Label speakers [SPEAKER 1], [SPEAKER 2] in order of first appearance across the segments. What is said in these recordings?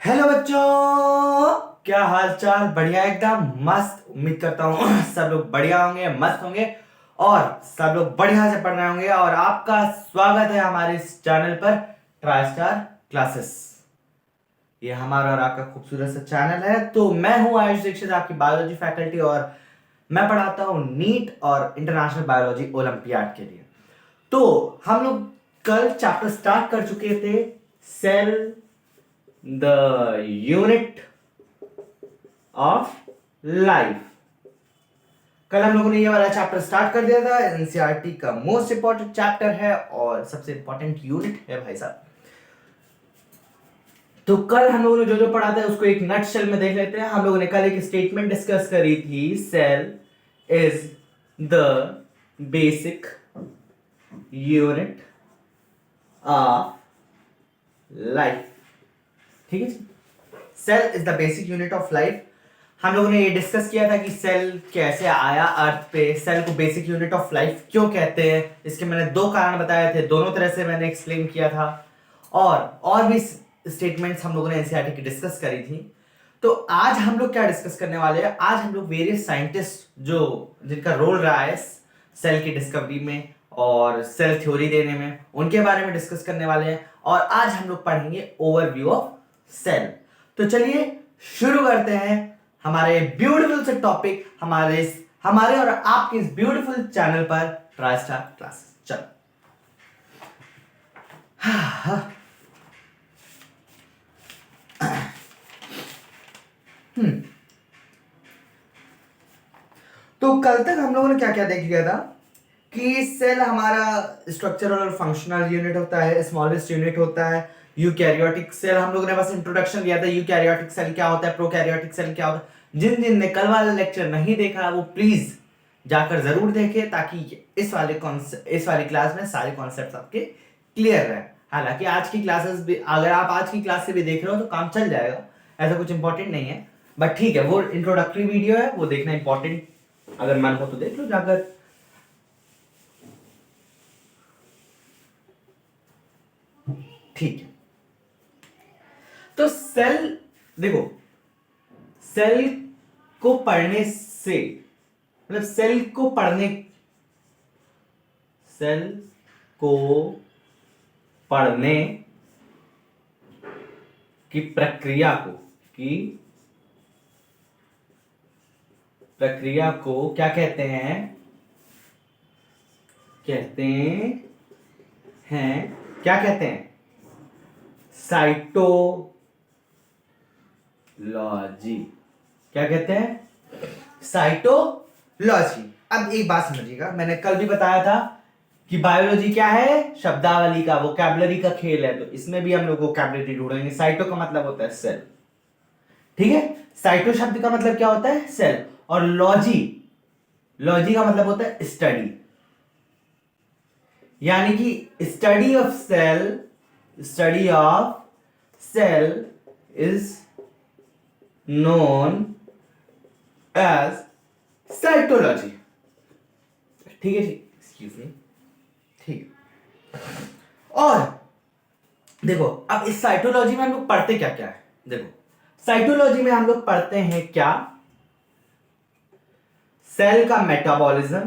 [SPEAKER 1] Hello बच्चों, क्या हाल चाल? बढ़िया, एकदम मस्त। उम्मीद करता हूँ सब लोग बढ़िया होंगे, मस्त होंगे और सब लोग बढ़िया से पढ़ रहे होंगे। और आपका स्वागत है हमारे इस चैनल पर, ट्राई स्टार क्लासेस। ये हमारा और आपका खूबसूरत सा चैनल है। तो मैं हूँ आयुष दीक्षित, आपकी बायोलॉजी फैकल्टी, और मैं पढ़ाता हूँ नीट और इंटरनेशनल बायोलॉजी ओलंपियाड के लिए। तो हम लोग कल चैप्टर स्टार्ट कर चुके थे, cell the unit of life. कल हम लोगों ने ये वाला चैप्टर स्टार्ट कर दिया था। एनसीईआरटी का मोस्ट इंपॉर्टेंट चैप्टर है और सबसे इंपॉर्टेंट यूनिट है भाई साहब। तो कल हम लोगों ने जो जो पढ़ा था उसको एक नटशेल में देख लेते हैं। हम लोगों ने कल एक स्टेटमेंट डिस्कस करी थी, cell is the basic unit of life. ठीक है, cell is the basic unit of life. हम लोगों ने ये डिस्कस किया था कि सेल कैसे आया अर्थ पे, सेल को बेसिक यूनिट ऑफ लाइफ क्यों कहते हैं। इसके मैंने दो कारण बताए थे, दोनों तरह से मैंने एक्सप्लेन किया था। और भी स्टेटमेंट्स हम लोगों ने एनसीईआरटी की डिस्कस करी थी। तो आज हम लोग क्या डिस्कस करने वाले हैं? आज हम लोग वेरियस साइंटिस्ट जो जिनका रोल रहा है सेल की डिस्कवरी में और सेल थ्योरी देने में, उनके बारे में डिस्कस करने वाले हैं। और आज हम लोग पढ़ेंगे ओवरव्यू ऑफ सेल। तो चलिए शुरू करते हैं हमारे ब्यूटीफुल से टॉपिक, हमारे और आपके इस ब्यूटीफुल चैनल पर, ट्राई स्टार क्लासेस। चलो। तो कल तक हम लोगों ने क्या क्या देख लिया था कि सेल हमारा स्ट्रक्चरल और फंक्शनल यूनिट होता है, स्मॉलेस्ट यूनिट होता है। यूकैरियोटिक सेल हम लोगों ने बस इंट्रोडक्शन दिया था, यूकैरियोटिक सेल क्या होता है, प्रोकैरियोटिक सेल क्या होता है। जिन जिन ने कल वाला लेक्चर नहीं देखा वो प्लीज जाकर जरूर देखें, ताकि इस वाली क्लास में सारे कॉन्सेप्ट्स आपके क्लियर रहे। हालांकि आज की क्लासेस भी, अगर आप आज की क्लास से भी देख रहे हो तो काम चल जाएगा, ऐसा कुछ इंपॉर्टेंट नहीं है। बट ठीक है, वो इंट्रोडक्टरी वीडियो है, वो देखना इंपॉर्टेंट, अगर मन हो तो देख लो जाकर। ठीक है, तो सेल देखो, सेल को पढ़ने से मतलब सेल को पढ़ने की प्रक्रिया को क्या कहते हैं? क्या कहते हैं? साइटोलॉजी। क्या कहते हैं? साइटोलॉजी। अब एक बात समझिएगा, मैंने कल भी बताया था कि बायोलॉजी क्या है? शब्दावली का, वोकैबुलरी का खेल है। तो इसमें भी हम लोग वोकैबुलरी ढूंढेंगे। साइटो का मतलब होता है सेल, ठीक है। साइटो शब्द का मतलब क्या होता है? सेल। और लॉजी का मतलब होता है स्टडी, यानी कि study of cell is known as cytology. ठीक है जी, एक्सक्यूज मी। ठीक है, और देखो अब इस साइटोलॉजी में हम लोग पढ़ते क्या क्या है। देखो, साइटोलॉजी में हम लोग पढ़ते हैं क्या? सेल का मेटाबॉलिज्म,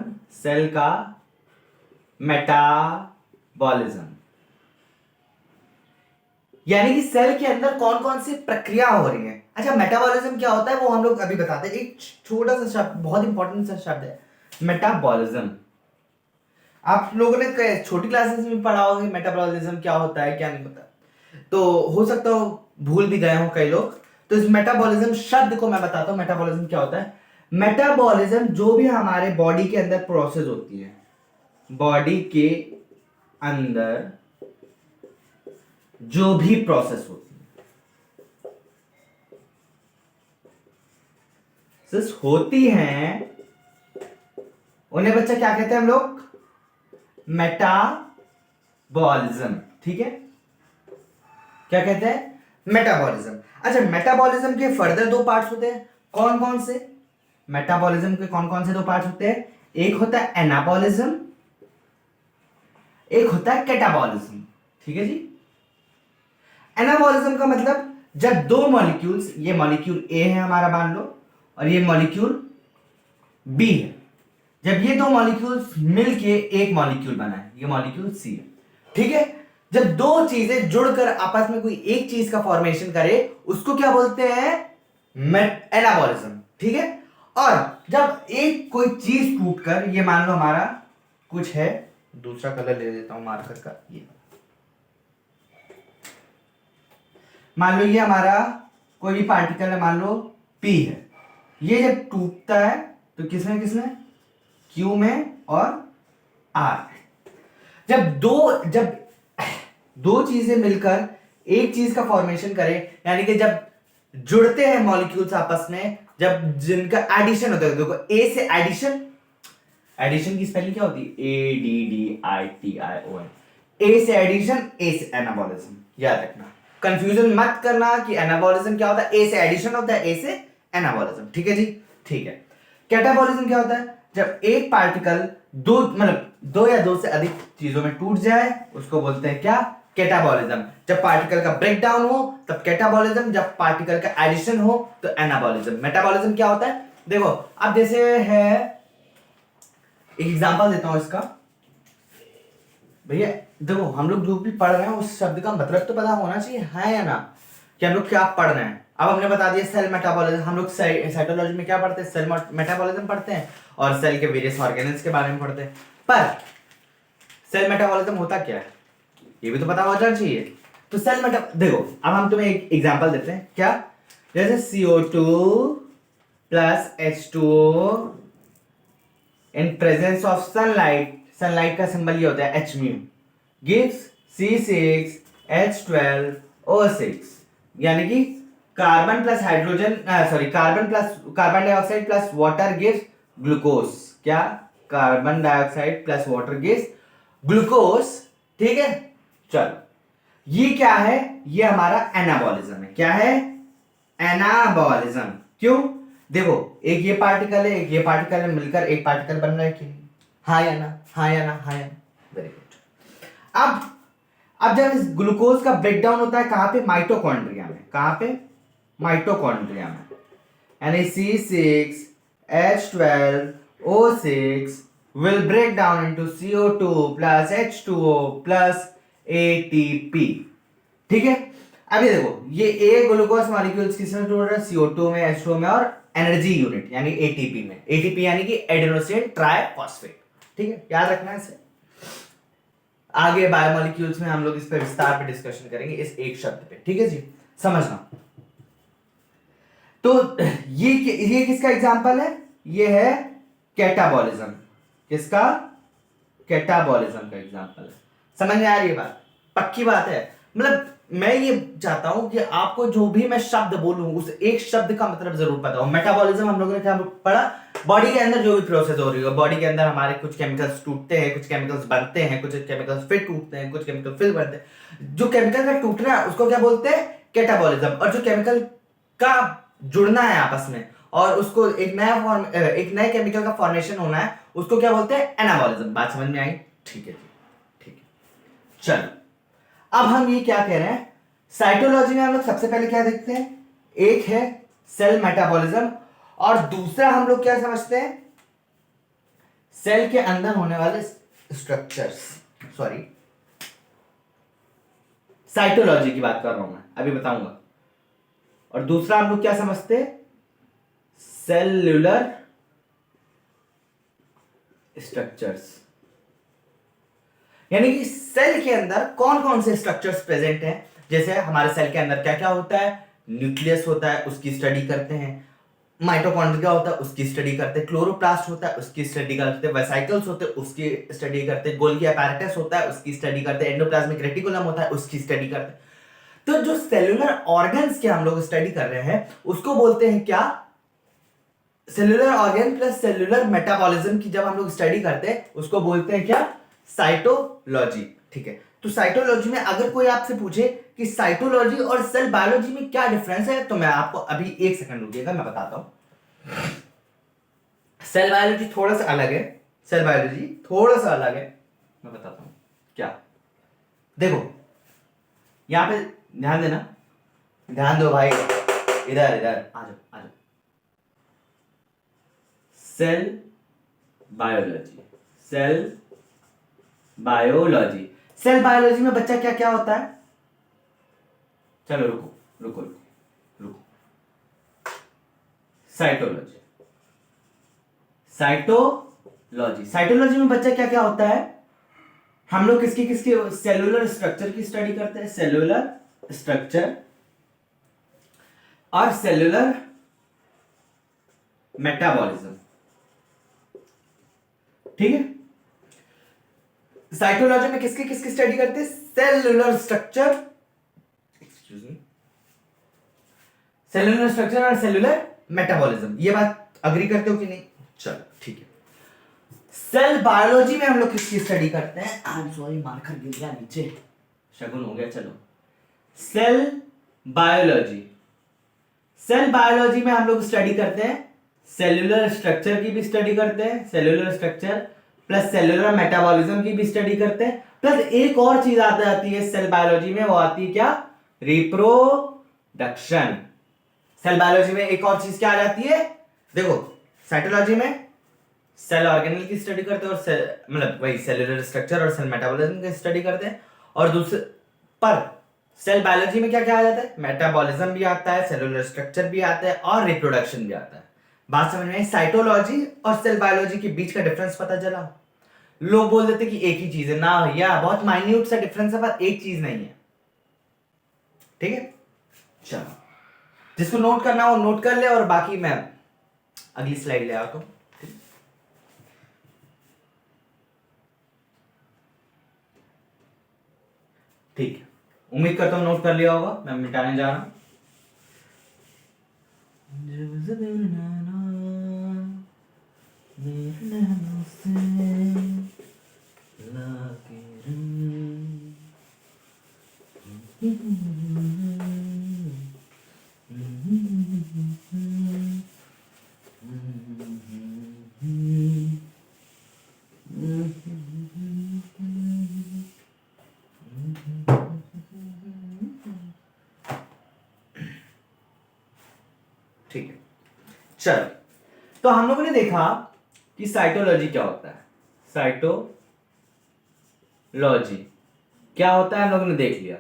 [SPEAKER 1] यानी कि सेल के अंदर कौन कौन सी प्रक्रिया हो रही है। अच्छा, मेटाबॉलिज्म क्या होता है वो हम लोग अभी बताते हैं। एक छोटा सा शब्द, बहुत इंपॉर्टेंट सा शब्द है मेटाबॉलिज्म। आप लोगों ने छोटी क्लासेस में पढ़ा होगा मेटाबॉलिज्म क्या होता है क्या नहीं होता, तो हो सकता हो भूल भी गए हो कई लोग। तो इस मेटाबॉलिज्म शब्द को मैं बताता हूं, मेटाबॉलिज्म क्या होता है। मेटाबॉलिज्म जो भी हमारे बॉडी के अंदर प्रोसेस होती है, बॉडी के अंदर जो भी प्रोसेस होती हैं, उन्हें बच्चा क्या कहते हैं हम लोग? मेटाबॉलिज्म। ठीक है, क्या कहते हैं? मेटाबॉलिज्म। अच्छा, मेटाबॉलिज्म के फर्दर दो पार्ट्स होते हैं। कौन कौन से? मेटाबॉलिज्म के कौन कौन से दो पार्ट्स होते हैं? एक होता है एनाबॉलिज्म, एक होता है कैटाबॉलिज्म। ठीक है जी। एनाबॉलिज्म का मतलब जब दो मॉलिक्यूल्स, ये मॉलिक्यूल ए है हमारा मान लो, और ये मॉलिक्यूल बी है, जब ये दो मॉलिक्यूल्स मिलके एक मॉलिक्यूल बना है, ये मॉलिक्यूल सी है, ठीक है। जब दो चीजें जुड़कर आपस में कोई एक चीज का फॉर्मेशन करे उसको क्या बोलते हैं, एनाबॉलिज्म, ठीक है। और जब एक कोई चीज टूटकर, ये मान लो हमारा कुछ है, दूसरा कलर ले लेता हूं मार्कर का, ये मान लो ये हमारा कोई भी पार्टिकल है, मान लो P है, ये जब टूटता है तो किसमें किसमें, Q में और R में। जब दो चीजें मिलकर एक चीज का फॉर्मेशन करें, यानी कि जब जुड़ते हैं मॉलिक्यूल्स आपस में, जब जिनका एडिशन होता है, देखो ए से एडिशन की स्पेलिंग क्या होती है, ADDITION, ए से एडिशन, ए से एनाबॉलिज्म, याद रखना, कंफ्यूजन मत करना कि एनाबॉलिज्म क्या होता है, ए से एडिशन होता है, ए से एनाबॉलिज्म, ठीक है जी, ठीक है। कैटाबॉलिज्म क्या होता है, जब एक पार्टिकल दो या दो से अधिक चीजों में टूट जाए उसको बोलते हैं क्या, कैटाबॉलिज्म। जब पार्टिकल का ब्रेकडाउन हो तब कैटाबॉलिज्म, जब पार्टिकल का एडिशन हो तो एनाबॉलिज्म। मेटाबॉलिज्म क्या होता है, देखो अब जैसे है, एक एग्जांपल देता हूं इसका, भैया देखो हम लोग जो भी पढ़ रहे हैं उस शब्द का मतलब तो पता होना चाहिए, है या ना, कि हम लोग क्या पढ़ रहे हैं। अब हमने बता दिया सेल मेटाबॉलिज्म, हम लोग साइटोलॉजी में क्या पढ़ते हैं, सेल मेटाबॉलिज्म पढ़ते हैं और सेल के वेरियस ऑर्गेनेल्स के बारे में पढ़ते हैं, पर सेल मेटाबॉलिज्म होता क्या है ये भी तो पता होना चाहिए। तो सेल मेटा, देखो अब हम तुम्हें एक एग्जांपल देते हैं, क्या, जैसे CO2 plus H2O in presence of sunlight, sunlight का सिंबल ये होता है Hmu, गिव्स C6H12O6, यानी कि carbon plus hydrogen, carbon dioxide plus water gives glucose, क्या, carbon dioxide plus water gives glucose, ठीक है। चलो ये क्या है, ये हमारा एनाबॉलिज्म है, क्या है, एनाबॉलिज्म। क्यों, देखो एक ये पार्टिकल है, एक ये पार्टिकल है, मिलकर एक पार्टिकल बन रहा है कि नहीं, हाँ या ना, हाँ या ना, हाँ या ना, वेरी गुड। अब जब इस ग्लूकोज का ब्रेकडाउन होता है कहां पे, माइटोकॉन्ड्रिया में, कहां पे, माइटोकॉन्ड्रिया में, यानी C6H12O6 will break down into CO2 plus H2O plus ATP, ठीक है। अभी देखो ये ए ग्लूकोज मॉलिक्यूल्स किसमें टूट रहा है, CO2 में, H2O में और एनर्जी यूनिट यानी ATP में, ATP यानी कि एडेनोसिन ट्राइफॉस्फेट, ठीक है, याद रखना है इसे। आगे बायोमोलिक्यूल्स में हम लोग इस पर विस्तार पे डिस्कशन करेंगे इस एक शब्द पे, ठीक है जी, समझना। तो ये किसका एग्जांपल है, ये है कैटाबॉलिज्म, किसका, कैटाबॉलिज्म का एग्जांपल है। समझ में आ रही है बात, पक्की बात है। मतलब मैं ये चाहता हूं कि आपको जो भी मैं शब्द बोलूं उस एक शब्द का मतलब जरूर पता हो। मेटाबॉलिज्म हम लोगों ने क्या पढ़ा, बॉडी के अंदर जो भी प्रोसेस हो रही है, बॉडी के अंदर हमारे कुछ केमिकल्स टूटते हैं, कुछ केमिकल्स बनते हैं, कुछ केमिकल्स फिर टूटते हैं, कुछ केमिकल फिर बनते हैं। जो केमिकल का टूटना है उसको क्या बोलते हैं, कैटाबॉलिज्म, और जो केमिकल का जुड़ना है आपस में और उसको एक नए केमिकल का फॉर्मेशन होना है उसको क्या बोलते हैं, एनाबॉलिज्म। बात समझ में आई, ठीक है, ठीक है। चलो अब हम ये क्या कह रहे हैं, साइटोलॉजी में हम लोग सबसे पहले क्या देखते हैं, एक है सेल मेटाबॉलिज्म और दूसरा हम लोग क्या समझते हैं, सेल के अंदर होने वाले स्ट्रक्चर्स, सॉरी साइटोलॉजी की बात कर रहा हूं मैं, अभी बताऊंगा। और दूसरा हम लोग क्या समझते हैं, सेल्यूलर स्ट्रक्चर्स, यानी कि सेल के अंदर कौन कौन से स्ट्रक्चर्स प्रेजेंट हैं। जैसे हमारे सेल के अंदर क्या क्या होता है, न्यूक्लियस होता है उसकी स्टडी करते हैं, माइटोकॉन्ड्रिया होता है उसकी स्टडी करते हैं, क्लोरोप्लास्ट होता है उसकी स्टडी करते हैं, वेसाइकल्स होते हैं उसकी स्टडी करते हैं, गोल्गी अपैरेटस होता है उसकी स्टडी करते हैं, एंडोप्लाज्मिक रेटिकुलम होता है उसकी स्टडी करते हैं। तो जो सेलुलर ऑर्गन्स के हम लोग स्टडी कर रहे हैं उसको बोलते हैं क्या, cellular organ plus cellular metabolism की जब हम लोग स्टडी करते हैं उसको बोलते हैं क्या, साइटोलॉजी, ठीक है। तो साइटोलॉजी में अगर कोई आपसे पूछे कि साइटोलॉजी और सेल बायोलॉजी में क्या डिफरेंस है, तो मैं आपको अभी एक सेकंड रुकिएगा, मैं बताता हूं। सेल बायोलॉजी थोड़ा सा अलग है, सेल बायोलॉजी थोड़ा सा अलग है, मैं बताता हूं क्या। देखो यहां पे ध्यान देना, ध्यान दो भाई, इधर इधर आ जाओ आ जाओ। Cell biology, cell biology, cell biology में बच्चा क्या क्या होता है? चलो रुको रुको रुको रुको। साइटोलॉजी, साइटोलॉजी, साइटोलॉजी में बच्चा क्या क्या होता है? हम लोग किसकी किसकी सेलुलर स्ट्रक्चर की स्टडी करते हैं, सेलुलर स्ट्रक्चर और सेलुलर मेटाबॉलिज्म, ठीक है। साइटोलॉजी में किसकी किसकी स्टडी करते हैं? Cellular structure, excuse me, cellular structure और सेलुलर मेटाबॉलिज्म। ये बात अग्री करते हो कि नहीं? चलो ठीक है। सेल बायोलॉजी में हम लोग किसकी स्टडी करते हैं? आई एम सॉरी, मारकर गिर गया नीचे, शगुन हो गया। चलो, सेल बायोलॉजी, सेल बायोलॉजी में हम लोग स्टडी करते हैं सेलुलर स्ट्रक्चर की भी स्टडी करते हैं, cellular structure plus cellular metabolism की भी स्टडी करते हैं, प्लस एक और चीज आ जाती है सेल बायोलॉजी में, वो आती है क्या? रिप्रोडक्शन। सेल बायोलॉजी में एक और चीज क्या आ जाती है? देखो, साइटोलॉजी में सेल ऑर्गेनेल की स्टडी करते हैं और मतलब वही सेलुलर स्ट्रक्चर और सेल मेटाबॉलिज्म की स्टडी करते हैं, और दूसरे पर सेल बायोलॉजी में क्या क्या आ जाता है? मेटाबॉलिज्म भी आता है, सेलुलर स्ट्रक्चर भी आता है और रिप्रोडक्शन भी आता है। बात समझ में आई? साइटोलॉजी और सेल बायोलॉजी के बीच का डिफरेंस पता चला? लोग बोल देते कि एक ही चीज है, ना भैया, बहुत माइन्यूट सा डिफरेंस है, पर एक चीज नहीं है, ठीक है। चलो, जिसको नोट करना हो नोट कर ले, और बाकी मैं अगली स्लाइड ले आता हूं। ठीक है, उम्मीद करता हूं नोट कर लिया होगा। मैं मिटाने जा रहा हूं। ठीक है, चलो, तो हम लोगों ने देखा कि साइटोलॉजी क्या होता है, साइटोलॉजी क्या होता है हम लोगों ने देख लिया,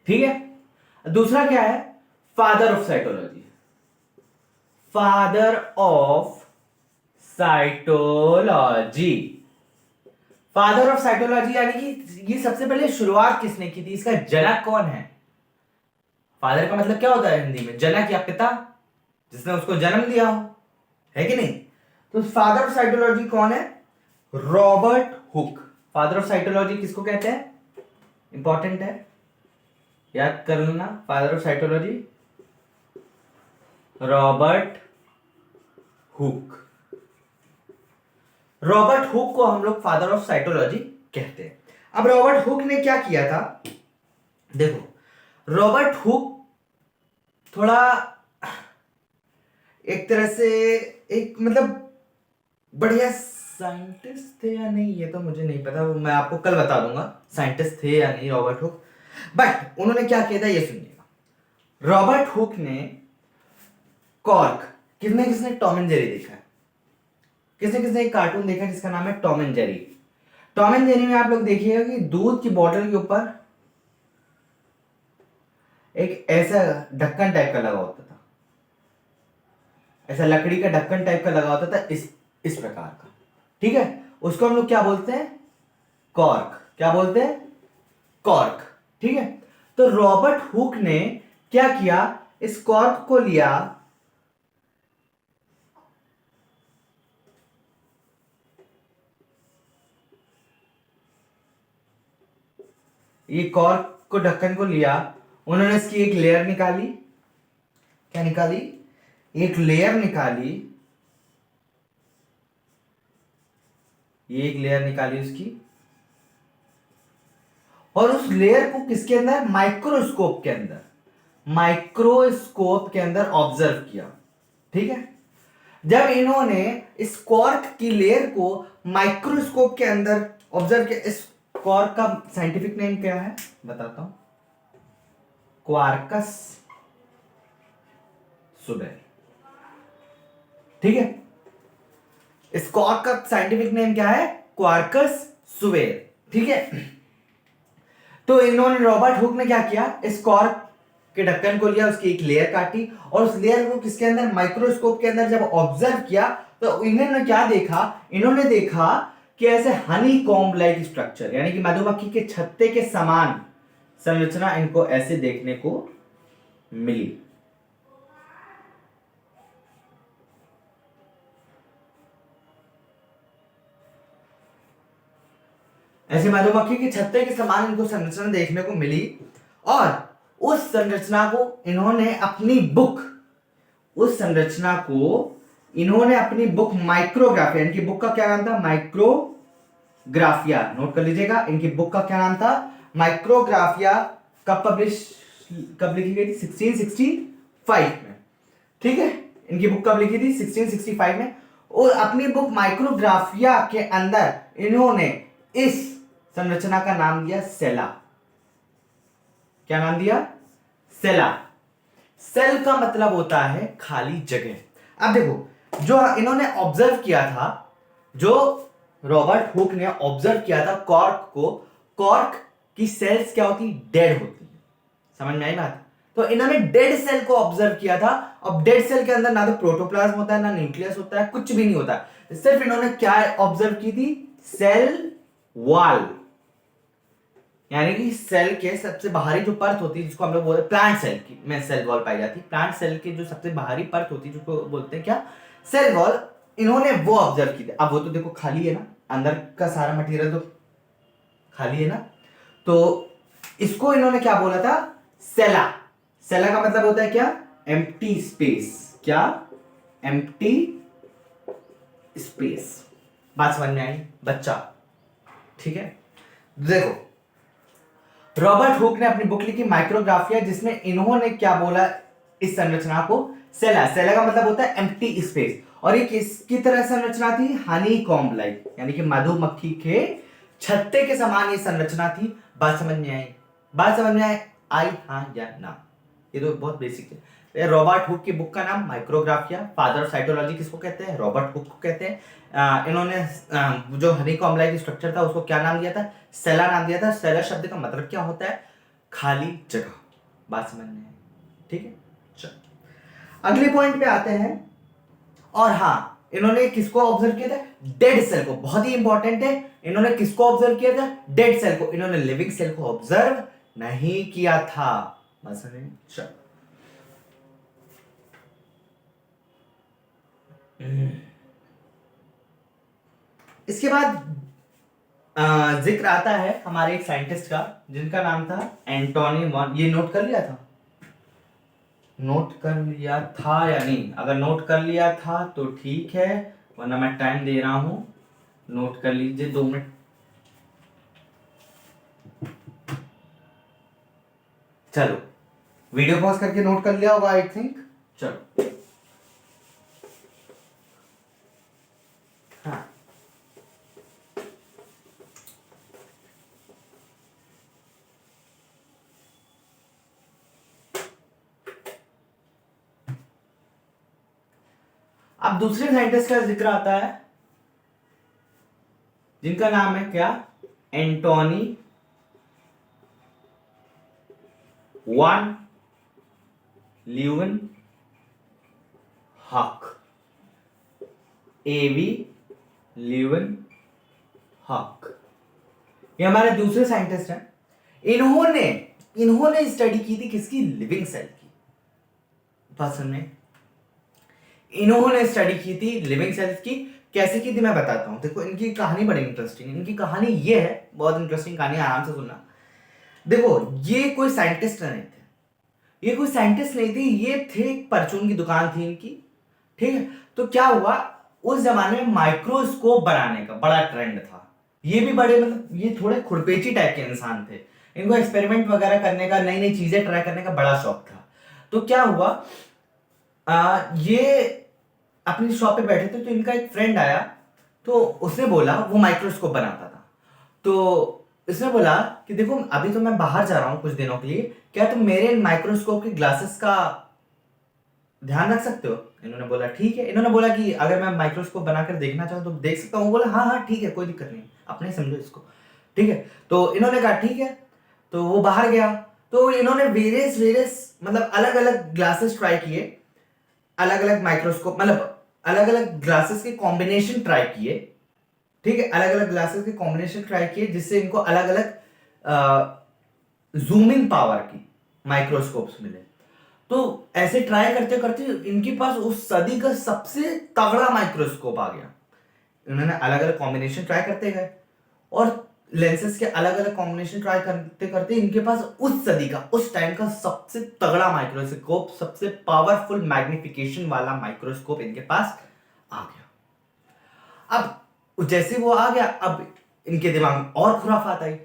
[SPEAKER 1] ठीक है। दूसरा क्या है? Father of cytology, father of cytology, father of cytology यानी कि ये सबसे पहले शुरुआत किसने की थी, इसका जनक कौन है? फादर का मतलब क्या होता है हिंदी में? जनक या पिता, जिसने उसको जन्म दिया हो, है कि नहीं? तो फादर ऑफ साइटोलॉजी कौन है? Robert Hooke. Father of cytology किसको कहते हैं? इंपॉर्टेंट है, याद कर लेना। Father of cytology Robert Hooke. Robert Hooke को हम लोग फादर ऑफ साइटोलॉजी कहते हैं। अब रॉबर्ट हुक ने क्या किया था? देखो, रॉबर्ट हुक थोड़ा एक तरह से एक मतलब बढ़िया साइंटिस्ट थे या नहीं, ये तो मुझे नहीं पता, मैं आपको कल बता दूंगा साइंटिस्ट थे या नहीं रॉबर्ट हुक। बट उन्होंने क्या किया था ये सुनिएगा। रॉबर्ट हुक ने कॉर्क, किसने किसने टॉम एंड जेरी देखा है? किसने किसने एक कार्टून देखा है जिसका नाम है Tom and Jerry? Tom and Jerry में आप लोग देखिएगा कि दूध की बोतल के ऊपर एक ऐसा ढक्कन टाइप का लगा होता था, ऐसा लकड़ी का ढक्कन टाइप का लगा होता था, इस प्रकार का, ठीक है। उसको हम लोग क्या बोलते हैं? कॉर्क। क्या बोलते हैं? कॉर्क, ठीक है। तो रॉबर्ट हुक ने क्या किया? इस कॉर्क को लिया, ये कॉर्क को ढक्कन को लिया, उन्होंने इसकी एक लेयर निकाली। क्या निकाली? एक लेयर निकाली, ये एक लेयर निकाली उसकी, और उस लेयर को किसके अंदर? माइक्रोस्कोप के अंदर, माइक्रोस्कोप के अंदर ऑब्जर्व किया, ठीक है। जब इन्होंने इस कॉर्क की लेयर को माइक्रोस्कोप के अंदर ऑब्जर्व किया, इस कॉर्क का साइंटिफिक नेम क्या है बताता हूं, क्वार्कस सुबेर। ठीक है, स्कॉर्क का साइंटिफिक नेम क्या है? क्वार्कस सुबेर। ठीक है, तो इन्होंने रॉबर्ट हुक ने क्या किया, स्कॉर्क के ढक्कन को लिया, उसकी एक लेयर काटी और उस लेयर को किसके अंदर, माइक्रोस्कोप के अंदर जब ऑब्जर्व किया तो इन्होंने क्या देखा, इन्होंने देखा कि ऐसे हनी कॉम्ब लाइक स्ट्रक्चर, यानी कि मधुमक्खी के छत्ते के समान संरचना इनको ऐसे देखने को मिली। ऐसे मधुमक्खी के छत्ते के समान इनको संरचना देखने को मिली और उस संरचना को इन्होंने अपनी बुक, उस संरचना को इन्होंने अपनी बुक माइक्रोग्राफिया, इनकी बुक का क्या नाम था? माइक्रोग्राफिया। नोट कर लीजिएगा, इनकी बुक का क्या नाम था? माइक्रोग्राफिया। कब लिखी गई थी? 1665 में। ठीक है, इनकी बुक कब लिखी थी? 1665 में। और अपनी बुक माइक्रोग्राफिया के अंदर इन्होंने इस संरचना का नाम दिया सेला। क्या नाम दिया? सेला। सेल का मतलब होता है खाली जगह। अब देखो, जो इन्होंने ऑब्जर्व किया था, जो रॉबर्ट हुक ने ऑब्जर्व किया था कॉर्क को, कॉर्क की सेल्स क्या होती? डेड होती है। समझ में आई बात? तो इन्होंने डेड सेल को ऑब्जर्व किया था। अब डेड सेल के अंदर ना तो प्रोटोप्लाज्म होता है, ना न्यूक्लियस होता है, कुछ भी नहीं होता है। सिर्फ इन्होंने क्या ऑब्जर्व की थी? सेल वॉल, यानी कि सेल के सबसे बाहरी जो परत होती है, जिसको हम लोग बोलते हैं प्लांट सेल की में सेल वॉल पाई जाती है। प्लांट सेल की जो सबसे बाहरी परत होती है, जिसको बोलते हैं क्या? Cell wall. इन्होंने वो ऑब्जर्व की थी। अब वो तो देखो खाली है ना, अंदर का सारा मटेरियल तो खाली है ना, तो इसको इन्होंने क्या बोला था? सेला। सेला का मतलब होता है क्या? Empty space. क्या? Empty space. बात समझ में आई बच्चा? ठीक है, देखो, रॉबर्ट हुक ने अपनी बुक लिखी माइक्रोग्राफिया, जिसमें इन्होंने क्या बोला इस संरचना को? सेला। सेला का मतलब होता है एम्प्टी स्पेस। और ये किसकी तरह संरचना थी? हनी कॉम्ब लाइक, यानी कि मधुमक्खी के छत्ते के समान ये संरचना थी। बात समझ में आई? बात समझ में आई हाँ या ना? ये तो बहुत बेसिक है। रॉबर्ट हुक की बुक का नाम माइक्रोग्राफिया। फादर ऑफ साइटोलॉजी किसको कहते हैं? रॉबर्ट हुक को कहते हैं। इन्होंने जो हनी कॉम्ब लाइक स्ट्रक्चर था उसको क्या नाम दिया था? सेला नाम दिया था। सेला शब्द का मतलब क्या होता है? खाली जगह। बात समझ में आई? ठीक है, चलो अगले पॉइंट पे आते हैं। और हाँ, इन्होंने किसको ऑब्जर्व किया था? डेड सेल को। बहुत ही इंपॉर्टेंट है, इन्होंने किसको ऑब्जर्व किया था? डेड सेल को। इन्होंने लिविंग सेल को ऑब्जर्व नहीं किया था। बात समझ में? चलो इसके बाद जिक्र आता है हमारे एक साइंटिस्ट का, जिनका नाम था एंटोनी वॉन। ये नोट कर लिया था? नोट कर लिया था या नहीं? अगर नोट कर लिया था तो ठीक है, वरना मैं टाइम दे रहा हूं, नोट कर लीजिए 2 मिनट। चलो, वीडियो पॉज करके नोट कर लिया होगा आई थिंक। चलो, हाँ, अब दूसरे साइंटिस्ट का जिक्र आता है, जिनका नाम है क्या? एंटोनी वान ल्यूवन हक। एवी ल्यूवन हक, ये हमारे दूसरे साइंटिस्ट हैं। इन्होंने स्टडी की थी किसकी? लिविंग सेल की। बात सुनने, इन्होंने स्टडी की थी लिविंग सेल्स की। कैसे की थी मैं बताता हूं। देखो, इनकी कहानी बड़ी इंटरेस्टिंग है। इनकी कहानी ये है, बहुत इंटरेस्टिंग कहानी, आराम से सुनना। देखो, ये कोई साइंटिस्ट नहीं थे, ये कोई साइंटिस्ट नहीं थी, ये थे, एक परचून की दुकान थी इनकी। ठीक है, तो क्या हुआ, उस जमाने में माइक्रोस्कोप बनाने का बड़ा ट्रेंड था। ये भी बड़े, मतलब ये थोड़े खुरपेची टाइप के इंसान थे। इनको एक्सपेरिमेंट वगैरह करने का, नई नई चीजें ट्राई करने का बड़ा शौक था। तो क्या हुआ, ये अपनी शॉप पे बैठे थे, तो इनका एक फ्रेंड आया, तो उसने बोला, वो माइक्रोस्कोप बनाता था, तो इसने बोला कि देखो, अभी तो मैं बाहर जा रहा हूं कुछ दिनों के लिए, क्या तुम मेरे माइक्रोस्कोप के ग्लासेस का ध्यान रख सकते हो? इन्होंने बोला ठीक है। इन्होंने बोला कि अगर मैं माइक्रोस्कोप बनाकर देखना चाहूँ तो देख सकता हूँ। बोला हाँ हाँ ठीक है, कोई दिक्कत नहीं, अपने समझो इसको, ठीक है। तो इन्होंने कहा ठीक है, तो वो बाहर गया। तो इन्होंने वेरियस वेरियस मतलब अलग अलग ग्लासेस ट्राई किए, अलग अलग माइक्रोस्कोप मतलब अलग अलग ग्लासेस के कॉम्बिनेशन ट्राई किए, ठीक है, अलग अलग ग्लासेस के कॉम्बिनेशन ट्राई किए जिससे इनको अलग अलग जूमिंग पावर की माइक्रोस्कोप्स मिले। तो ऐसे ट्राई करते करते इनके पास उस सदी का सबसे तगड़ा माइक्रोस्कोप आ गया। इन्होंने अलग अलग कॉम्बिनेशन ट्राई करते गए और लेंसेज के अलग अलग कॉम्बिनेशन ट्राई करते करते इनके पास उस सदी का, उस टाइम का सबसे तगड़ा माइक्रोस्कोप, सबसे पावरफुल मैग्निफिकेशन वाला माइक्रोस्कोप इनके पास आ गया। अब जैसे वो आ गया, अब इनके दिमाग में और खुराफात आई।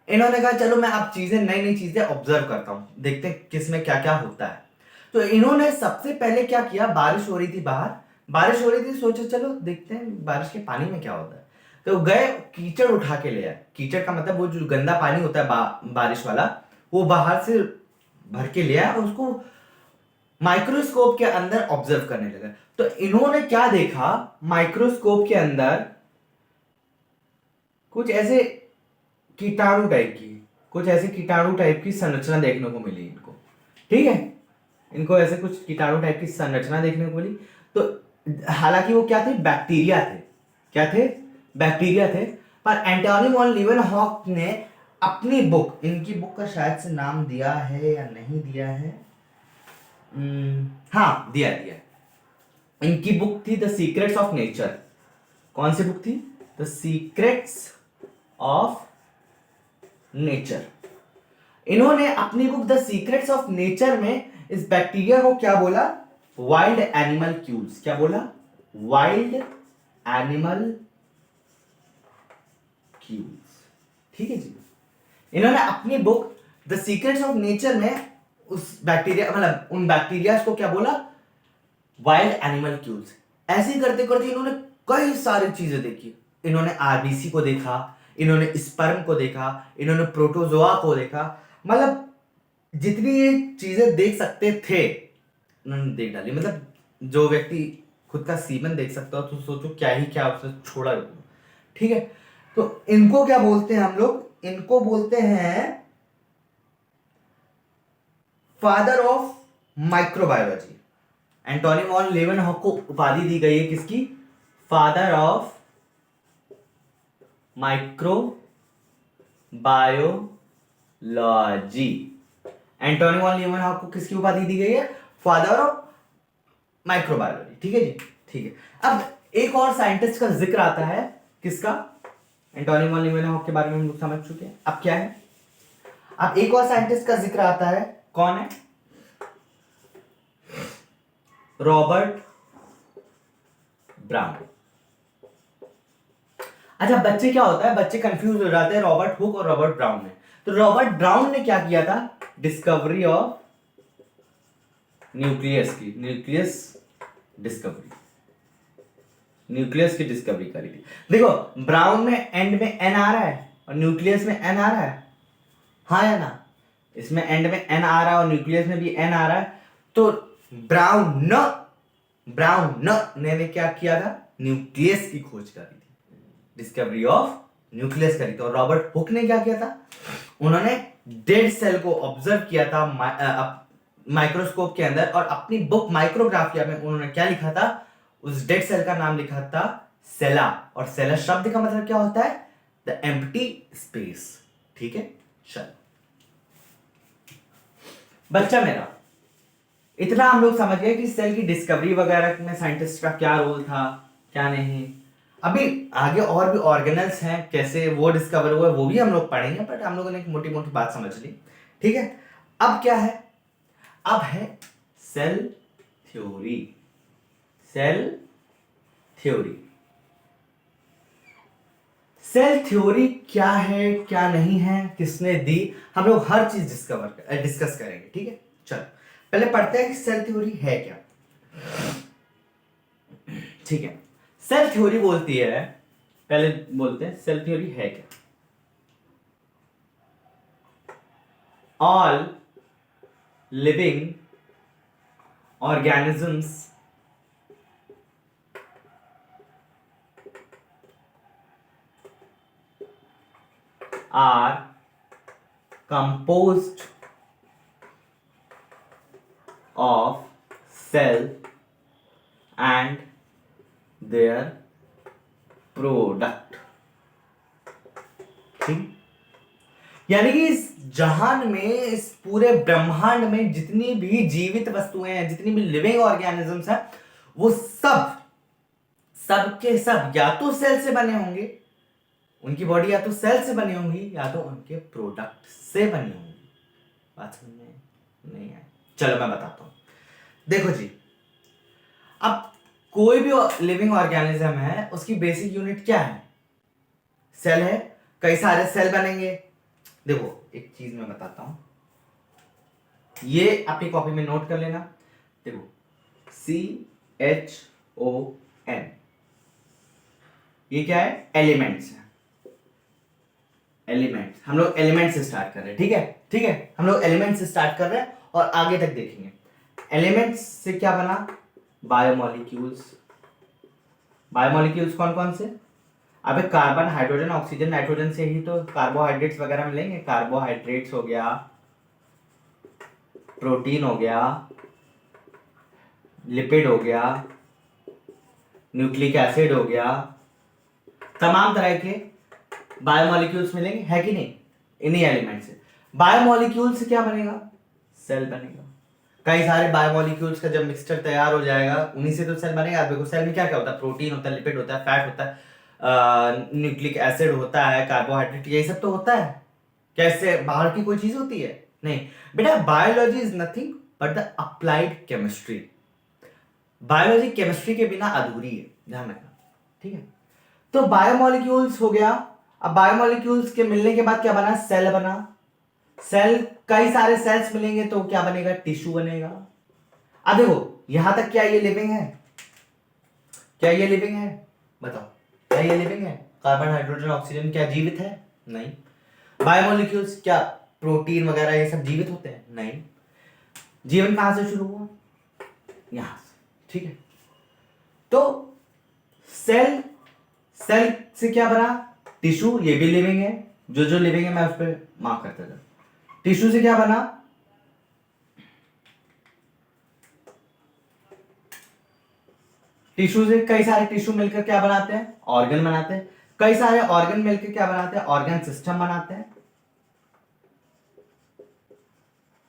[SPEAKER 1] इन्होंने कहा चलो मैं अब चीजें, नई नई चीजें ऑब्जर्व करता हूं, देखते हैं किसमें क्या क्या होता है। तो इन्होंने सबसे पहले क्या किया, बारिश हो रही थी बाहर, बारिश हो रही थी, सोचा चलो देखते हैं बारिश के पानी में क्या होता है। तो गए, कीचड़ उठा के ले आए। कीचड़ का मतलब वो जो गंदा पानी होता है बारिश वाला, वो बाहर से भर के ले आया और उसको माइक्रोस्कोप के अंदर ऑब्जर्व करने लगा। तो इन्होंने क्या देखा, माइक्रोस्कोप के अंदर कुछ ऐसे कीटाणु टाइप की, कुछ ऐसे कीटाणु टाइप की संरचना देखने को मिली इनको, ठीक है। इनको ऐसे कुछ कीटाणु टाइप की संरचना देखने को मिली। तो हालांकि वो क्या थे, बैक्टीरिया थे। क्या थे, बैक्टीरिया थे। पर एंटोनी वॉन लीवेनहॉक ने अपनी बुक, इनकी बुक का शायद से नाम दिया है या नहीं दिया है, हाँ दिया दिया। इनकी बुक थी द सीक्रेट्स ऑफ नेचर। कौन सी बुक थी, द सीक्रेट्स ऑफ नेचर। इन्होंने अपनी book the secrets of nature में इस बैक्टीरिया को क्या बोला, वाइल्ड एनिमल क्यूल्स। क्या बोला, वाइल्ड एनिमल क्यूल्स, ठीक है जी। इन्होंने अपनी book the secrets of nature में उस बैक्टीरिया मतलब उन बैक्टीरिया को क्या बोला, वाइल्ड एनिमल क्यूल्स। ऐसे ही करते करते इन्होंने कई सारी चीजें देखी। इन्होंने आरबीसी को देखा, इन्होंने स्पर्म को देखा, इन्होंने प्रोटोजोआ को देखा, मतलब जितनी ये चीजें देख सकते थे उन्होंने देख डाली। मतलब जो व्यक्ति खुद का सीमन देख सकता हो तो सोचो क्या ही क्या उसने छोड़ा, ठीक है। तो इनको क्या बोलते हैं हम लोग, इनको बोलते हैं father of microbiology. Antony von Leeuwenhoek को उपाधि दी गई है किसकी, father of microbiology. Antony von Leeuwenhoek को किसकी उपाधि दी गई है, फादर ऑफ माइक्रोबायोलॉजी, ठीक है जी, ठीक है। अब एक और साइंटिस्ट का जिक्र आता है, किसका, एंटोनी वॉन लीवेनहॉक के बारे में हम लोग समझ चुके हैं। अब क्या है, अब एक और साइंटिस्ट का जिक्र आता है, कौन है, रॉबर्ट ब्राउन। अच्छा बच्चे क्या होता है, बच्चे कंफ्यूज हो जाते हैं रॉबर्ट हुक और रॉबर्ट ब्राउन में। तो रॉबर्ट ब्राउन ने क्या किया था, डिस्कवरी ऑफ न्यूक्लियस की, न्यूक्लियस डिस्कवरी, न्यूक्लियस की डिस्कवरी करी थी। देखो ब्राउन में एंड में एन आ रहा है और न्यूक्लियस में एन आ रहा है, हाँ या ना, इसमें एंड में एन आ रहा है और न्यूक्लियस में भी एन आ रहा है। तो ब्राउन ने क्या किया था, न्यूक्लियस की खोज करी थी, डिस्कवरी ऑफ न्यूक्लियस करी थी। और रॉबर्ट हुक ने क्या किया था, उन्होंने डेड सेल को ऑब्जर्व किया था माइक्रोस्कोप के अंदर, और अपनी बुक माइक्रोग्राफिया में उन्होंने क्या लिखा था, उस डेड सेल का नाम लिखा था सेला। और सेला शब्द का मतलब क्या होता है, द एम्प्टी स्पेस, ठीक है। चलो बच्चा मेरा, इतना हम लोग समझ गए कि सेल की डिस्कवरी वगैरह में साइंटिस्ट का क्या रोल था, क्या नहीं। अभी आगे और भी ऑर्गेनल्स हैं, कैसे वो डिस्कवर हुए वो भी हम लोग पढ़ेंगे, बट हम लोगों ने एक मोटी मोटी बात समझ ली, ठीक है। अब क्या है, अब है cell theory. Cell theory, cell theory क्या है क्या नहीं है, किसने दी, हम लोग हर चीज डिस्कस करेंगे, ठीक है। चलो पहले पढ़ते हैं कि सेल थ्योरी है क्या, ठीक है। सेल थ्योरी बोलती है, पहले बोलते हैं सेल थ्योरी है क्या, all living organisms are composed of cell and their product. ठीक, यानी कि इस जहान में, इस पूरे ब्रह्मांड में जितनी भी जीवित वस्तुएं हैं, जितनी भी लिविंग ऑर्गेनिजम्स हैं, वो सब के सब या तो सेल से बने होंगे, उनकी बॉडी या तो सेल से बनी होंगी या तो उनके प्रोडक्ट से बनी होंगी। बात समझ में नहीं है? चलो मैं बताता हूं। देखो जी, अब कोई भी लिविंग ऑर्गेनिज्म है, उसकी बेसिक यूनिट क्या है? सेल है। कई सारे सेल बनेंगे। देखो एक चीज मैं बताता हूं, ये अपनी कॉपी में नोट कर लेना। देखो CHON, ये क्या है? एलिमेंट्स है। एलिमेंट्स, हम लोग एलिमेंट से स्टार्ट कर रहे हैं। ठीक है, ठीक है, हम लोग एलिमेंट से स्टार्ट कर रहे हैं और आगे तक देखेंगे। एलिमेंट्स से क्या बना? बायोमोलिक्यूल्स। बायोमोलिक्यूल्स कौन कौन से? अबे कार्बन, हाइड्रोजन, ऑक्सीजन, नाइट्रोजन से ही तो कार्बोहाइड्रेट्स वगैरह मिलेंगे। कार्बोहाइड्रेट्स हो गया, प्रोटीन हो गया, लिपिड हो गया, न्यूक्लिक एसिड हो गया, तमाम तरह के बायोमोलिक्यूल्स मिलेंगे, है कि नहीं? इन्हीं एलिमेंट से। बायोमोलिक्यूल से क्या बनेगा? सेल बनेगा। कई सारे बायोमोलिक्यूल्स का जब मिक्सचर तैयार हो जाएगा, उन्हीं से तो सेल बनेगा। देखो सेल में क्या क्या होता है? प्रोटीन होता है, लिपिड होता है, फैट होता है, न्यूक्लिक एसिड होता है, कार्बोहाइड्रेट, यही सब तो होता है। क्या इससे बाहर की कोई चीज होती है? नहीं बेटा, biology is nothing but the applied chemistry. Biology chemistry के बिना अधूरी है, ध्यान रखना। ठीक है, तो बायोमोलिक्यूल्स हो गया। अब बायोमोलिक्यूल्स के मिलने के बाद क्या बना? सेल बना। सेल, कई सारे सेल्स मिलेंगे तो क्या बनेगा? टिश्यू बनेगा। अब देखो यहां तक, क्या ये लिविंग है? क्या ये लिविंग है? बताओ, क्या ये लिविंग है? कार्बन, हाइड्रोजन, ऑक्सीजन क्या जीवित है? नहीं। बायोमोलिक्यूल्स क्या प्रोटीन वगैरह ये सब जीवित होते हैं? नहीं। जीवन कहां से शुरू हुआ? यहां से। ठीक है, तो सेल, सेल से क्या बना? टिश्यू, ये भी लिविंग है। जो लिविंग है मैं उस पर मार्क करता था। टिश्यू से क्या बना? टिश्यू से कई सारे टिश्यू मिलकर क्या बनाते हैं? ऑर्गन बनाते हैं। कई सारे ऑर्गन मिलकर क्या बनाते हैं? ऑर्गन सिस्टम बनाते हैं।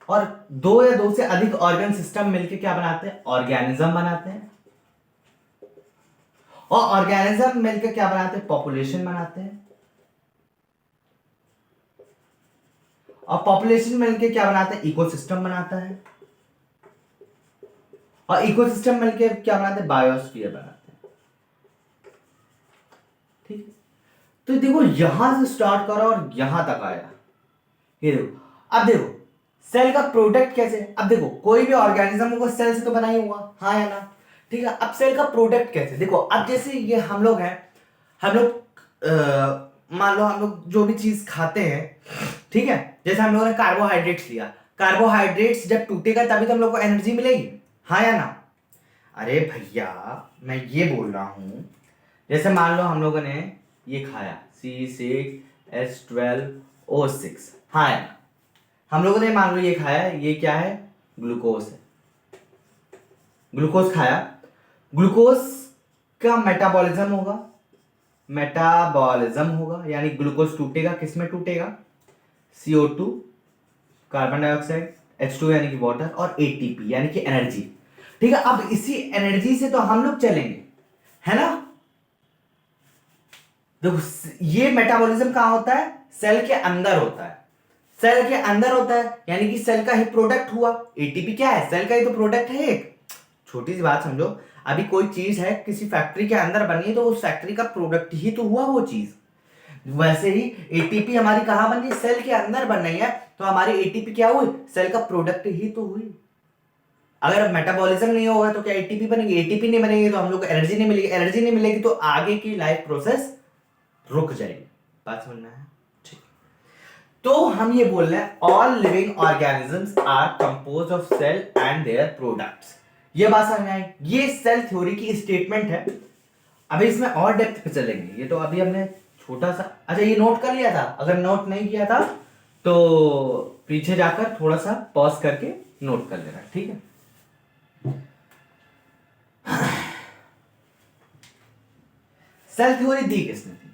[SPEAKER 1] और दो या दो से अधिक ऑर्गन सिस्टम मिलकर क्या बनाते हैं? ऑर्गेनिज्म बनाते हैं। और ऑर्गेनिज्म मिलकर क्या बनाते हैं? पॉपुलेशन बनाते हैं। और पॉपुलेशन मिलकर क्या बनाता है? इकोसिस्टम बनाता है। और इकोसिस्टम मिलकर क्या बनाते हैं? बायोस्फीयर बनाते हैं। ठीक है, तो देखो यहां से स्टार्ट करा और यहां तक आया। ये देखो, अब देखो सेल का प्रोडक्ट कैसे? अब देखो कोई भी ऑर्गेनिज्म होगा सेल से तो बना ही हुआ, हाँ या ना? ठीक है, अब सेल का प्रोडक्ट कैसे? देखो अब जैसे ये हम लोग हैं, हम लोग मान लो हम लोग जो भी चीज खाते हैं, ठीक है, जैसे हम लोगों ने कार्बोहाइड्रेट्स लिया, कार्बोहाइड्रेट्स जब टूटेगा तभी तो हम लोग को एनर्जी मिलेगी, हाँ या ना? अरे भैया मैं ये बोल रहा हूं, जैसे मान लो हम लोगों ने ये खाया C6H12O6, हाँ या ना? हम लोगों ने मान लो ये खाया, ये क्या है? ग्लूकोज है। ग्लूकोज खाया, ग्लूकोज का मेटाबॉलिज्म होगा, मेटाबॉलिज्म होगा, यानी ग्लूकोज टूटेगा, किसमें टूटेगा? CO2, कार्बन डाइऑक्साइड, H2 यानी कि वाटर, और ATP यानी कि एनर्जी। ठीक है, अब इसी एनर्जी से तो हम लोग चलेंगे, है ना? देखो ये मेटाबॉलिज्म कहां होता है? सेल के अंदर होता है। सेल के अंदर होता है यानी कि सेल का ही प्रोडक्ट हुआ। एटीपी क्या है? सेल का ही तो प्रोडक्ट है। एक छोटी सी बात समझो, अभी कोई चीज है किसी फैक्ट्री के अंदर बनी है तो उस फैक्ट्री का प्रोडक्ट ही तो हुआ वो चीज। वैसे ही एटीपी हमारी कहां बन रही? सेल के अंदर बन रही है, तो हमारी एटीपी क्या हुई? सेल का प्रोडक्ट ही तो हुई। अगर मेटाबॉलिज्म नहीं होगा तो क्या एटीपी बनेगी? एटीपी नहीं बनेगी तो हम लोग को एनर्जी नहीं मिलेगी, एनर्जी नहीं मिलेगी तो आगे की लाइफ प्रोसेस रुक जाएगी। बात समझना है? ठीक, तो हम ये बोल रहे हैं all living organisms are composed of cell and their products. ये बात समझ में आई? ये सेल थ्योरी की स्टेटमेंट है। अभी इसमें और डेप्थ पे चलेंगे। ये तो अभी हमने छोटा सा, अच्छा ये नोट कर लिया था? अगर नोट नहीं किया था तो पीछे जाकर थोड़ा सा पॉज करके नोट कर लेना, ठीक है? सेल थ्योरी दी किसने थी?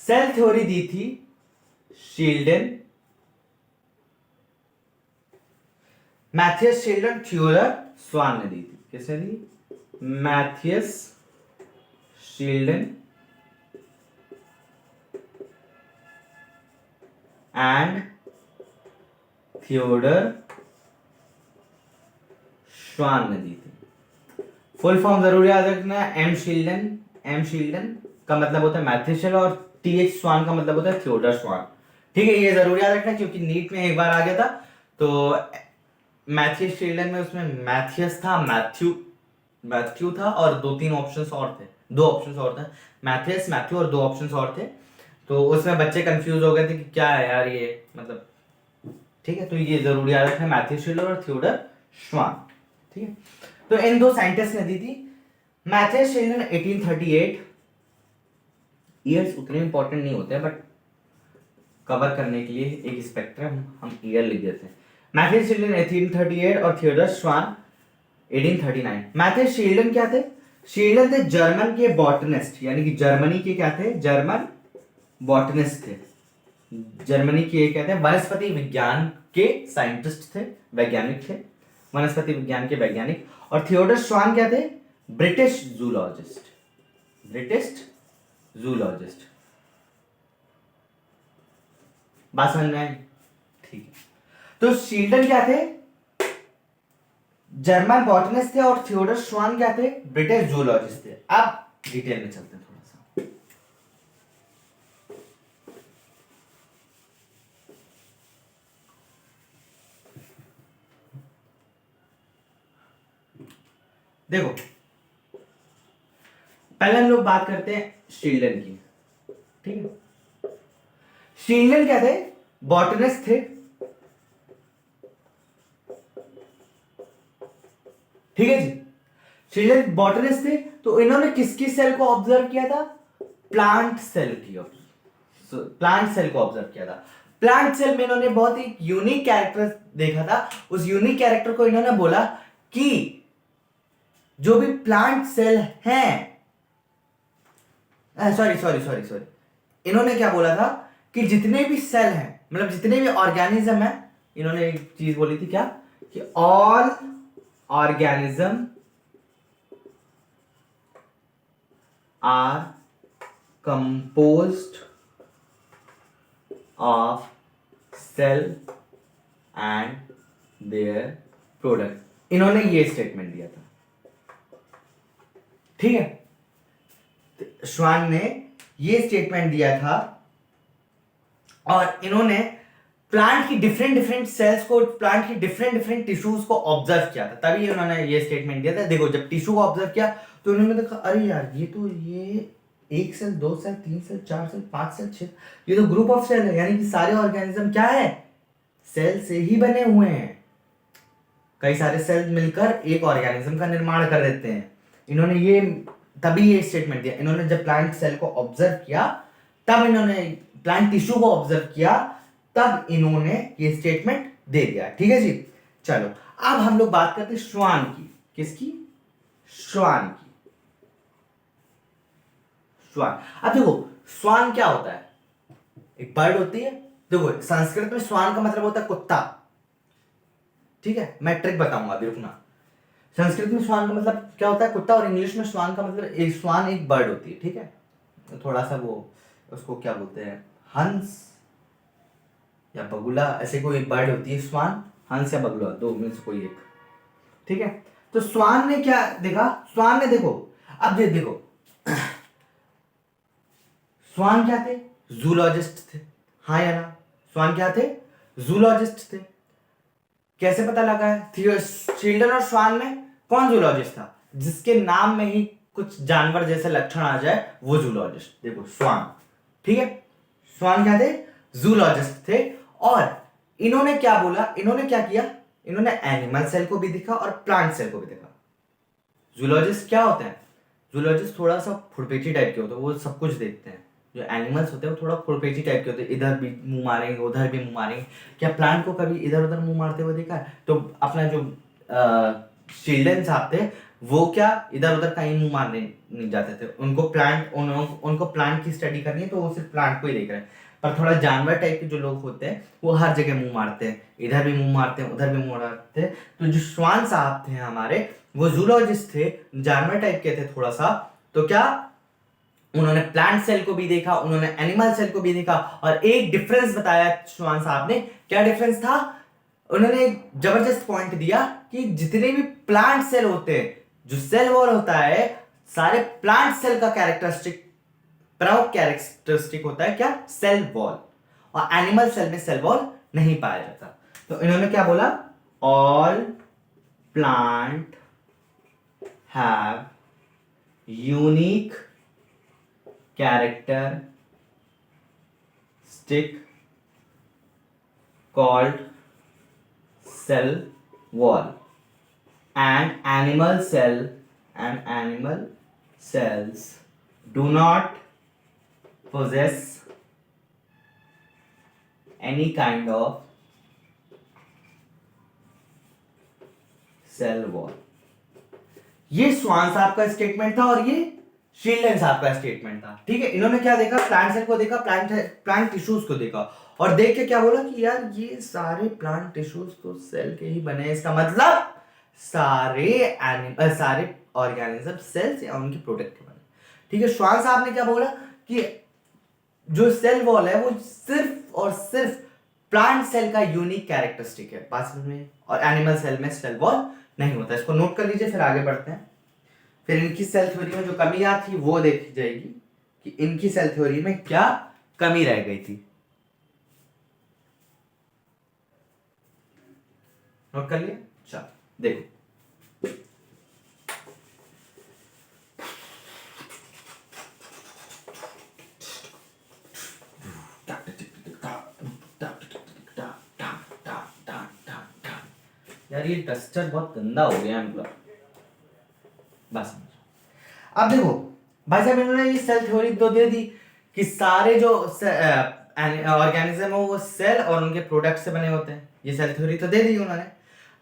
[SPEAKER 1] सेल थ्योरी दी थी शील्डन, मैथियस शील्डन, थ्योडर स्वान ने दी थी। किसने दी? मैथियस शील्डन एंड थियोडर श्वान ने दी थी। फुल फॉर्म जरूर याद रखना है। एम शील्डन का मतलब होता है मैथियस शील्डन और टीएच स्वान का मतलब होता है थियोडर स्वान, ठीक है? ये जरूर याद रखना क्योंकि नीट में एक बार आ गया था। तो मैथियस शील्डन में उसमें मैथियस था, मैथ्यू था और दो तीन ऑप्शंस और थे, दो ऑप्शंस और थे, मैथियस, मैथ्यू और दो ऑप्शंस और थे। तो उसमें बच्चे कंफ्यूज हो गए थे कि क्या है यार ये, मतलब, ठीक है? तो ये जरूर याद रखना, मैथियस शील्डन और थियोडर श्वान, ठीक है? तो इन दो साइंटिस्ट ने दी थी। मैथियस शील्डन 1838, ईयर्स उतने इंपॉर्टेंट नहीं होते हैं बट कवर करने के लिए एक स्पेक्ट्रम हम ईयर लिख देते हैं। मैथियस शील्डन 1838 और थियोडर श्वान 1839। मैथियस शील्डन क्या थे? शील्डन थे जर्मन के बॉटनिस्ट, यानी कि जर्मनी के क्या थे? जर्मन बॉटनिस्ट थे। जर्मनी के क्या थे? वनस्पति विज्ञान के साइंटिस्ट थे, वैज्ञानिक थे, वनस्पति विज्ञान के वैज्ञानिक। और थियोडर श्वान क्या थे? British zoologist, British zoologist. बात समझ में आई? ठीक है। तो शील्डन क्या थे? जर्मन बॉटनिस्ट थे और थियोडर श्वान क्या थे? ब्रिटिश जूलॉजिस्ट थे। अब डिटेल में चलते हैं थोड़ा सा। देखो, पहले हम लोग बात करते हैं शील्डन की, ठीक है? शील्डन क्या थे? बॉटनिस्ट थे, ठीक है जी? शील्डन बॉटनिस्ट थे। तो इन्होंने किसकी सेल को ऑब्जर्व किया था? प्लांट सेल की, प्लांट सेल को ऑब्जर्व किया था। प्लांट सेल में इन्होंने बहुत ही यूनिक कैरेक्टर देखा था। उस यूनिक कैरेक्टर को इन्होंने बोला कि जो भी प्लांट सेल हैं, सॉरी, इन्होंने क्या बोला था कि जितने भी सेल हैं, मतलब जितने भी ऑर्गेनिज्म हैं, इन्होंने एक चीज बोली थी क्या? कि all organism are composed of cell and their product. इन्होंने ये स्टेटमेंट दिया था, ठीक है? श्वान ने ये स्टेटमेंट दिया था और इन्होंने प्लांट की डिफरेंट सेल्स को, प्लांट की डिफरेंट टिश्यूज को ऑब्जर्व किया था, तभी उन्होंने ये स्टेटमेंट दिया था। देखो, जब टिश्यू को ऑब्जर्व किया तो उन्होंने देखा, अरे यार ये एक सेल, दो सेल, तीन सेल, चार सेल, पांच सेल, छह, ये तो ग्रुप ऑफ सेल है, यानी कि सारे ऑर्गेनिज्म क्या है? सेल से ही बने हुए हैं। कई सारे सेल मिलकर एक ऑर्गेनिज्म का निर्माण कर देते हैं। इन्होंने ये तभी ये स्टेटमेंट दिया। इन्होंने जब प्लांट सेल को ऑब्जर्व किया, तब इन्होंने प्लांट टिश्यू को ऑब्जर्व किया, तब इन्होंने ये स्टेटमेंट दे दिया, ठीक है जी? चलो, अब हम लोग बात करते हैं श्वान की। किसकी? श्वान की। श्वान। अब देखो, श्वान क्या होता है? एक बर्ड होती है। देखो, संस्कृत में श्वान का मतलब होता है कुत्ता, ठीक है? मैं ट्रिक बताऊंगा, अभी रुकना। संस्कृत में श्वान का मतलब क्या होता है? कुत्ता। और इंग्लिश में श्वान का मतलब, एक श्वान एक बर्ड होती है, ठीक है? तो थोड़ा सा वो, उसको क्या बोलते हैं, हंस या बगुला, ऐसे कोई बर्ड होती है श्वान, हंस या बगुला, दो में से कोई एक, ठीक है? तो श्वान ने क्या देखा? श्वान ने, देखो, अब देखो, श्वान क्या थे? जूलॉजिस्ट थे, हाँ या ना? श्वान क्या थे? जूलॉजिस्ट थे। कैसे पता लगा है? शील्डन और श्वान में कौन जूलॉजिस्ट था? जिसके नाम में ही कुछ जानवर जैसे लक्षण आ जाए, वो जूलॉजिस्ट। देखो, श्वान, ठीक है? श्वान क्या थे? जूलॉजिस्ट थे। और इन्होंने क्या बोला? इन्होंने क्या किया? इन्होंने एनिमल सेल को भी देखा और प्लांट सेल को भी देखा। जूलॉजिस्ट क्या होते हैं? जूलॉजिस्ट थोड़ा सा फुड़पेची टाइप के होते हैं, वो सब कुछ देखते हैं। जो एनिमल्स होते हैं वो थोड़ा फुड़पेची टाइप के होते हैं, इधर भी मुंह मारेंगे उधर भी मुंह मारेंगे। क्या प्लांट को कभी इधर उधर मुंह मारते हुए देखा है? तो अपना जो चिल्ड्रन साहब थे वो क्या इधर उधर कहीं मुंह मारने नहीं जाते थे। उनको प्लांट की स्टडी करनी है तो वो सिर्फ प्लांट को ही देख रहे हैं। पर थोड़ा जानवर टाइप के जो लोग होते हैं वो हर जगह मुंह मारते हैं, इधर भी मुंह मारते हैं उधर भी मुंह मारते हैं। तो जो श्वान साहब थे हमारे, वो जूलॉजिस्ट थे, जानवर टाइप के थे थोड़ा सा। तो क्या उन्होंने प्लांट सेल को भी देखा, उन्होंने एनिमल सेल को भी देखा, और एक डिफरेंस बताया श्वान साहब ने। क्या डिफरेंस था? उन्होंने एक जबरदस्त पॉइंट दिया कि जितने भी प्लांट सेल होते हैं, जो सेल वॉल होता है, सारे प्लांट सेल का कैरेक्टरिस्टिक, प्रमुख कैरेक्टरिस्टिक होता है क्या? Cell wall. और एनिमल सेल में सेल वॉल नहीं पाया जाता। तो इन्होंने क्या बोला? All plant have unique characteristic called cell wall, and animal cells do not possess any kind of cell wall। ये स्वान साहब का स्टेटमेंट था और ये शील्डन साहब का स्टेटमेंट था। ठीक है, इन्होंने क्या देखा? प्लांट सेल को देखा, प्लांट टिश्यूज को देखा, और देख के क्या बोला कि यार ये सारे प्लांट टिश्यूज तो सेल के ही बने हैं। इसका मतलब सारे ऑर्गेनिज्म सेल्स या उनके प्रोडक्ट के बने। ठीक है, श्वान साहब ने क्या बोला कि जो सेल वॉल है वो सिर्फ और सिर्फ प्लांट सेल का यूनिक कैरेक्टरिस्टिक है, बात समझ में? और एनिमल सेल में सेल वॉल नहीं होता। इसको नोट कर लीजिए, फिर आगे बढ़ते हैं। फिर इनकी सेल थ्योरी में जो कमियां थी वो देखी जाएगी कि इनकी सेल थ्योरी में क्या कमी रह गई थी। नोट कर लिया? चलो देखो, यार ये डस्टर बहुत गंदा हो गया मतलब। बस अब देखो भाई साहब, इन्होंने ये सेल थ्योरी तो दे दी कि सारे जो ऑर्गेनिज्म है वो सेल और उनके प्रोडक्ट से बने होते हैं। ये सेल थ्योरी तो दे दी उन्होंने।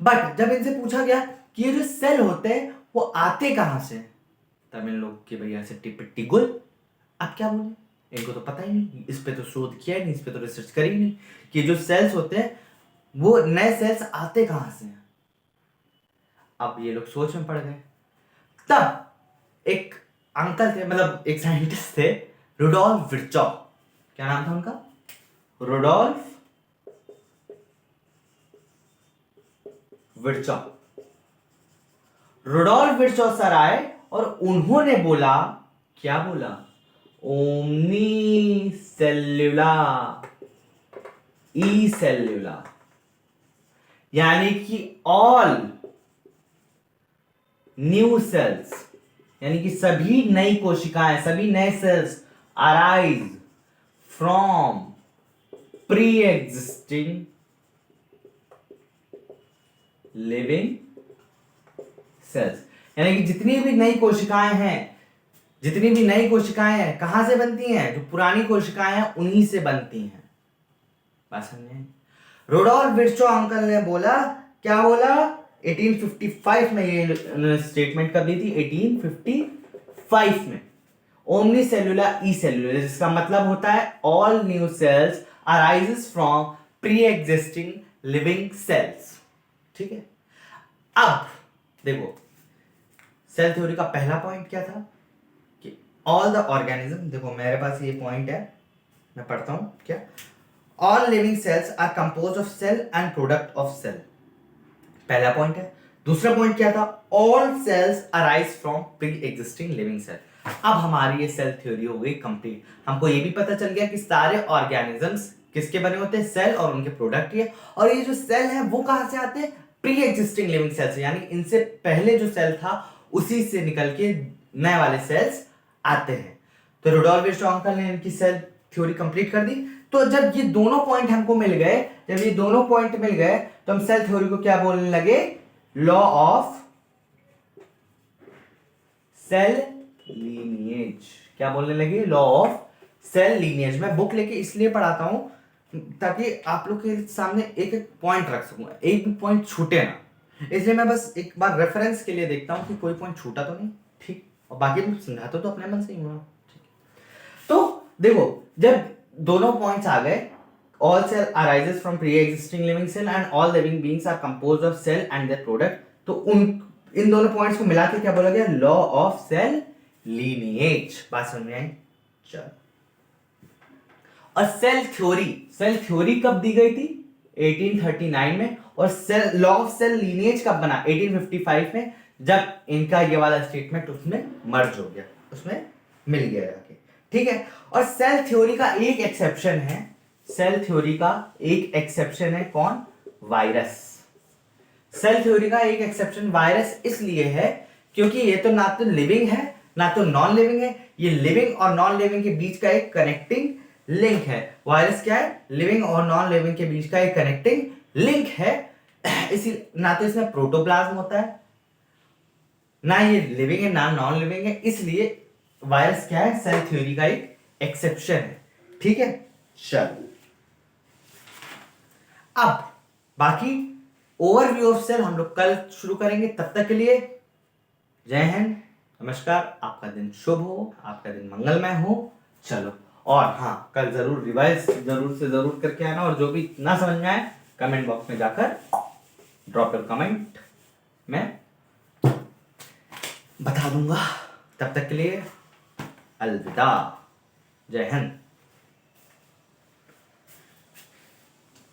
[SPEAKER 1] बट जब इनसे पूछा गया कि ये जो सेल होते हैं वो आते कहां से, तब इन लोग के भैया से टिप्पी गुल। अब क्या बोले? इनको तो पता ही नहीं, इस पे तो शोध किया ही नहीं, इस पे तो रिसर्च करी नहीं कि जो सेल्स होते हैं वो नए सेल्स आते कहां से। अब ये लोग सोच में पड़ गए। तब एक अंकल थे, मतलब एक साइंटिस्ट थे, रुडोल्फ विर्चॉ। क्या नाम था उनका? रुडोल्फ विर्चॉ। रुडोल्फ विर्चॉ सर आए और उन्होंने बोला, क्या बोला? ओमनी सेल्यूला ई सेल्यूला, यानी कि ऑल न्यू सेल्स, यानी कि सभी नई कोशिकाएं, सभी नए cells arise from pre existing living cells. यानी कि जितनी भी नई कोशिकाएं हैं कहां से बनती हैं? जो पुरानी कोशिकाएं हैं उन्हीं से बनती हैं। बात समझे? रुडोल्फ विर्चो अंकल ने बोला, क्या बोला? 1855 में ये स्टेटमेंट कर दी थी, 1855 में। ओमनी सेल्यूला ई सेल्यूला, जिसका मतलब होता है all new sales arises from pre existing living sales. ठीक है, अब देखो सेल थ्योरी का पहला पॉइंट क्या था कि ऑल द ऑर्गेनिज्म, देखो मेरे पास ये पॉइंट है, मैं पढ़ता हूं क्या? All living cells are composed of cell and product of cell, पहला पॉइंट है। दूसरा पॉइंट क्या था? All cells arise from pre existing living cell. अब हमारी ये सेल थ्योरी हो गई कंप्लीट। हमको ये भी पता चल गया कि सारे ऑर्गेनिजम्स किसके बने होते हैं? सेल और उनके प्रोडक्ट ही है। और ये जो सेल है वो कहां से आते हैं? प्री एग्जिस्टिंग लिविंग सेल से, यानी इनसे पहले जो सेल था उसी से निकल के नए वाले सेल्स आते हैं। तो रुडोल्फ विर्चो अंकल ने इनकी सेल थ्योरी कंप्लीट कर दी। तो जब ये दोनों पॉइंट हमको मिल गए, तो हम सेल थ्योरी को क्या बोलने लगे? Law of cell lineage. क्या बोलने लगे? Law of cell lineage. मैं बुक लेके इसलिए पढ़ाता हूं ताकि आप लोग के सामने एक एक पॉइंट रख सकूं, एक भी पॉइंट छूटे ना, इसलिए मैं बस एक बार रेफरेंस के लिए देखता हूं कि कोई पॉइंट छूटा तो नहीं। ठीक, और बाकी भी समझाता तो अपने मन से ही हुआ। तो देखो, जब दोनों पॉइंट्स आ गए, all cell arises from pre-existing living cell and all living beings are composed of cell and their product, तो उन इन दोनों पॉइंट्स को मिला के क्या बोला गया? Law of cell lineage. बात समझ में आई? चल, और सेल थ्योरी कब दी गई थी? 1839 में। और cell law of cell lineage कब बना? 1855 में, जब इनका ये वाला स्टेटमेंट उसमें मर्ज हो गया, उसमें मिल गया जाके। ठीक है, और सेल थ्योरी का एक एक्सेप्शन है, सेल थ्योरी का एक एक्सेप्शन है। कौन? वायरस। सेल थ्योरी का एक एक्सेप्शन वायरस इसलिए है क्योंकि ये तो ना तो लिविंग है ना तो नॉन लिविंग है, ये लिविंग और नॉन लिविंग के बीच का एक कनेक्टिंग लिंक है। वायरस क्या है? लिविंग और नॉन लिविंग के बीच का एक कनेक्टिंग लिंक है। इसी ना तो इसमें प्रोटोप्लाज्म होता है, ना ये लिविंग है ना नॉन लिविंग है, इसलिए वायरस क्या है? सेल थ्योरी का एक एक्सेप्शन है। ठीक है, चलो अब बाकी ओवरव्यू ऑफ सेल हम लोग कल शुरू करेंगे। तब तक के लिए जय हिंद, नमस्कार, आपका दिन शुभ हो, आपका दिन मंगलमय हो। चलो, और हाँ, कल जरूर रिवाइज जरूर से जरूर करके आना, और जो भी ना समझ में आए कमेंट बॉक्स में जाकर ड्रॉप योर कमेंट, मैं बता दूंगा। तब तक के लिए अलविदा, जय हिंद।